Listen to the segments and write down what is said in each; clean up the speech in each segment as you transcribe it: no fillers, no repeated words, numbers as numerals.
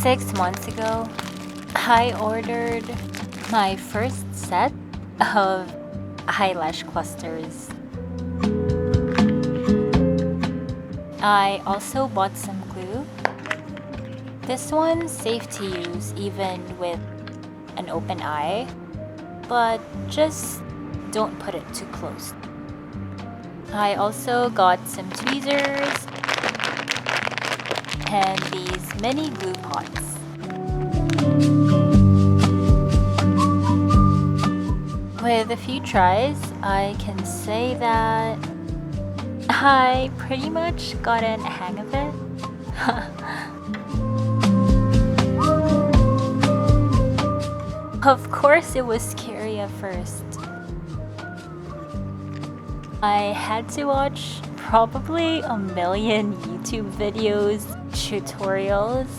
6 months ago, I ordered my first set of eyelash clusters. I also bought some glue. This one's safe to use even with an open eye, but just don't put it too close. I also got some tweezers and these mini glue pots. With a few tries, I can say that I pretty much gotten a hang of it. Of course it was scary at first. I had to watch probably a million YouTube videos, tutorials,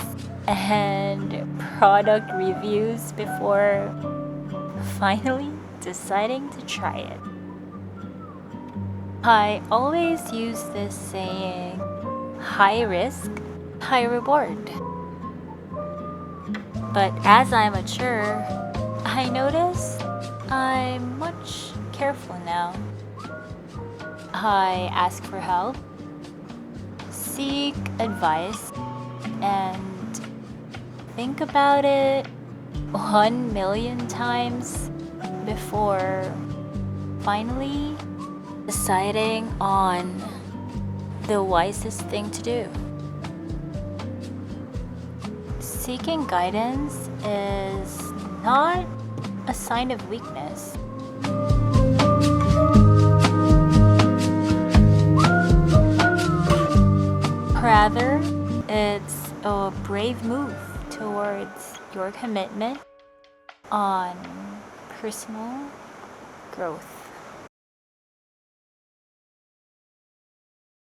and product reviews before finally deciding to try it. I always use this saying, high risk, high reward. But as I mature, I notice I'm much careful now. I ask for help, seek advice, and think about it 1,000,000 times before finally deciding on the wisest thing to do. Seeking guidance is not a sign of weakness. Rather, it's a brave move towards your commitment on personal growth.